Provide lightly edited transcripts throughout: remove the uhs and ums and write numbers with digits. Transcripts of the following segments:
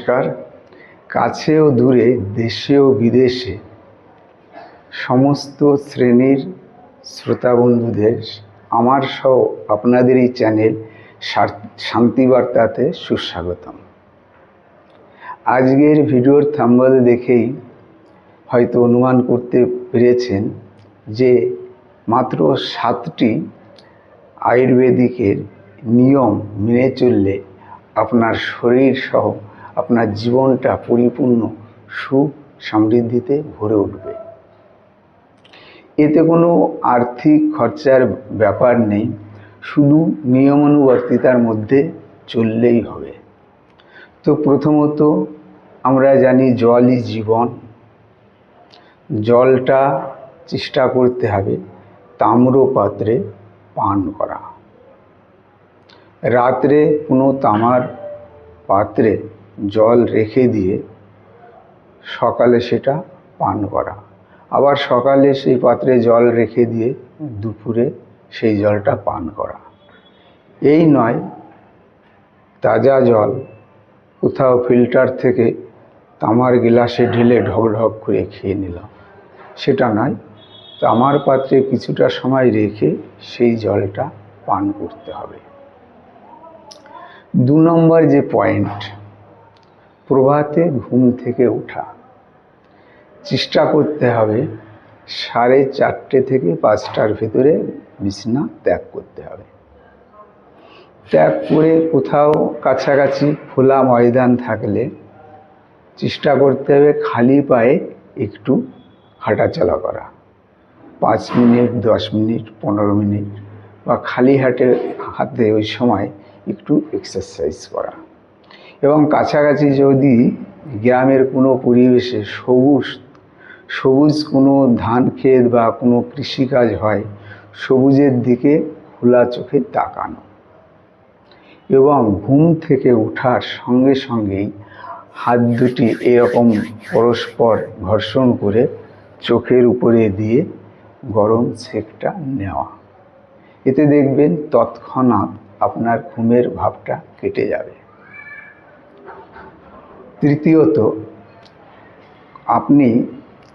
নমস্কার। কাছে ও দূরে, দেশে ও বিদেশে সমস্ত শ্রেণীর শ্রোতা বন্ধুদের আমার সহ আপনাদের এই চ্যানেল শান্তিবার্তাতে সুস্বাগতম। আজকের ভিডিওর থাম্বনেল দেখেই হয়তো অনুমান করতে পেরেছেন যে মাত্র 7টি আয়ুর্বেদিকের নিয়ম মেনে চললে আপনার শরীর সহ আপনার জীবনটা পরিপূর্ণ সুখ সমৃদ্ধিতে ভরে উঠবে। এতে কোনো আর্থিক খরচার ব্যাপার নেই, শুধু নিয়মানুবর্তিতার মধ্যে চললেই হবে। তো প্রথমত আমরা জানি জলই জীবন। জলটা চেষ্টা করতে হবে তাম্র পাত্রে পান করা। রাত্রে কোনো তামার পাত্রে জল রেখে দিয়ে সকালে সেটা পান করা, আবার সকালে সেই পাত্রে জল রেখে দিয়ে দুপুরে সেই জলটা পান করা। এই নয় তাজা জল কোথাও ফিল্টার থেকে তামার গ্লাসে ঢেলে ঢক ঢক করে খেয়ে নিলাম, সেটা নয়। তামার পাত্রে কিছুটা সময় রেখে সেই জলটা পান করতে হবে। 2 নম্বর যে পয়েন্ট, প্রভাতে ঘুম থেকে ওঠা। চেষ্টা করতে হবে 4:30 থেকে 5টার ভিতরে বিছানা ত্যাগ করতে হবে। ত্যাগ করে কোথাও কাছাকাছি খোলা ময়দান থাকলে চেষ্টা করতে হবে খালি পায়ে একটু হাঁটাচলা করা, 5 মিনিট, 10 মিনিট, 15 মিনিট, বা খালি হাতে ওই সময় একটু এক্সারসাইজ করা। এবং কাছাকাছি যদি গ্রামের কোনো পরিবেশে সবুজ কোনো ধান ক্ষেত বা কোনো কৃষিকাজ হয়, সবুজের দিকে খোলা চোখে তাকানো। এবং ঘুম থেকে ওঠার সঙ্গে সঙ্গেই হাত দুটি এরকম পরস্পর ঘর্ষণ করে চোখের উপরে দিয়ে গরম সেঁকটা নেওয়া। এতে দেখবেন তৎক্ষণাৎ আপনার ঘুমের ভাবটা কেটে যাবে। তৃতীয়ত, আপনি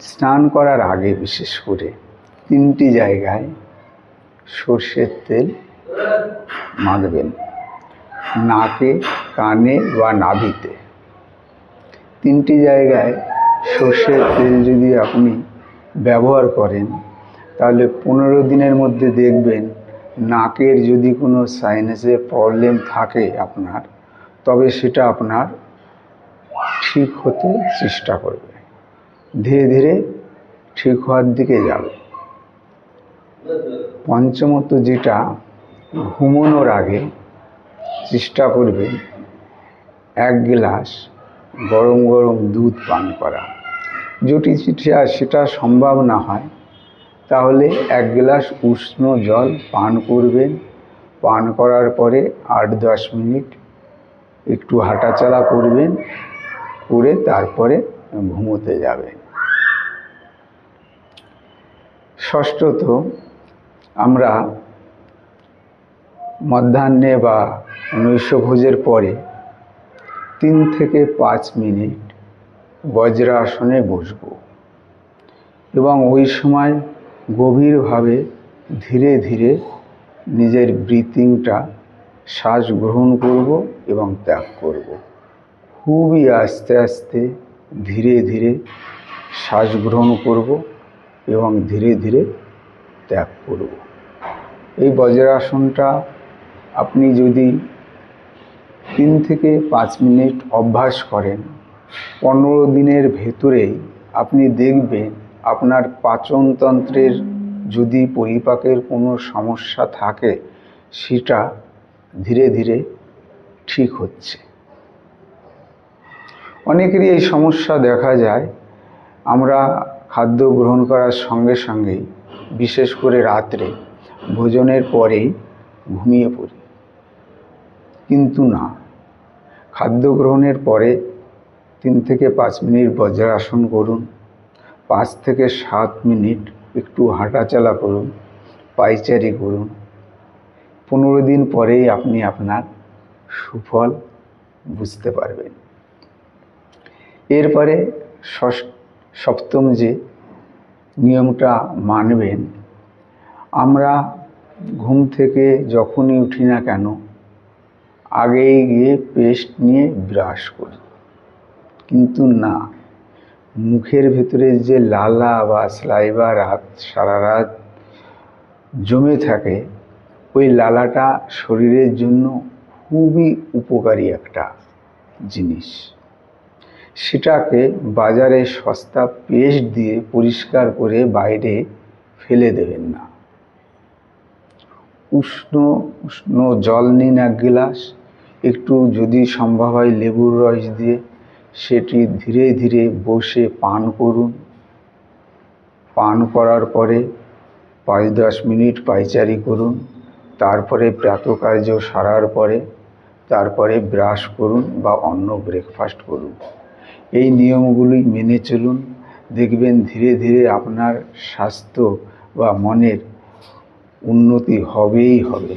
স্নান করার আগে বিশেষ করে 3টি জায়গায় সর্ষের তেল মাখবেন, নাকে, কানে বা নাভিতে। 3টি জায়গায় সর্ষের তেল যদি আপনি ব্যবহার করেন তাহলে 15 দিনের মধ্যে দেখবেন নাকের যদি কোনো সাইনাসের প্রবলেম থাকে আপনার, তবে সেটা আপনার ঠিক হতে চেষ্টা করবে, ধীরে ধীরে ঠিক হওয়ার দিকে যাবে। পঞ্চমত যেটা, ঘুমানোর আগে চেষ্টা করবেন 1 গ্লাস গরম গরম দুধ পান করা। যদি সেটা সম্ভব না হয় তাহলে 1 গ্লাস উষ্ণ জল পান করবেন। পান করার পরে 8-10 মিনিট একটু হাঁটাচলা করবেন, করে তারপরে ঘুমোতে যাবেন। ষষ্ঠত, আমরা মধ্যাহ্নে বা নৈশভোজের পরে 3 থেকে 5 মিনিট বজ্রাসনে বসব এবং ওই সময় গভীরভাবে ধীরে ধীরে নিজের ব্রিথিংটা, শ্বাস গ্রহণ করব এবং ত্যাগ করব। খুবই আস্তে আস্তে ধীরে ধীরে শ্বাস গ্রহণ করব এবং ধীরে ধীরে ত্যাগ করব। এই বজ্রাসনটা আপনি যদি 3 থেকে 5 মিনিট অভ্যাস করেন, 15 দিনের ভেতরেই আপনি দেখবেন আপনার পাচনতন্ত্রের যদি পরিপাকের কোনো সমস্যা থাকে সেটা ধীরে ধীরে ঠিক হচ্ছে। অনেকেরই এই সমস্যা দেখা যায়, আমরা খাদ্য গ্রহণ করার সঙ্গে সঙ্গেই, বিশেষ করে রাত্রে ভোজনের পরেই ঘুমিয়ে পড়ি। কিন্তু না, খাদ্য গ্রহণের পরে 3 থেকে 5 মিনিট বজ্রাসন করুন, 5 থেকে 7 মিনিট একটু হাঁটাচলা করুন, পায়চারি করুন। 15 দিন পরেই আপনি আপনার সুফল বুঝতে পারবেন। এরপরে সপ্তম যে নিয়মটা মানবেন, আমরা ঘুম থেকে যখনই উঠি না কেন আগেই গিয়ে পেস্ট নিয়ে ব্রাশ করি, কিন্তু না, মুখের ভেতরে যে লালা বা স্লাইভা সারা রাত জমে থাকে, ওই লালাটা শরীরের জন্য খুবই উপকারী একটা জিনিস। সেটাকে বাজারে সস্তা পেস্ট দিয়ে পরিষ্কার করে বাইরে ফেলে দেবেন না। উষ্ণ উষ্ণ জল নিন 1 গ্লাস, একটু যদি সম্ভব হয় লেবুর রস দিয়ে সেটি ধীরে ধীরে বসে পান করুন। পান করার পরে 5-10 মিনিট পায়চারি করুন, তারপরে প্রাতকার্য সারার পরে তারপরে ব্রাশ করুন বা অন্য ব্রেকফাস্ট করুন। এই নিয়মগুলি মেনে চলুন, দেখবেন ধীরে ধীরে আপনার স্বাস্থ্য বা মনের উন্নতি হবেই হবে।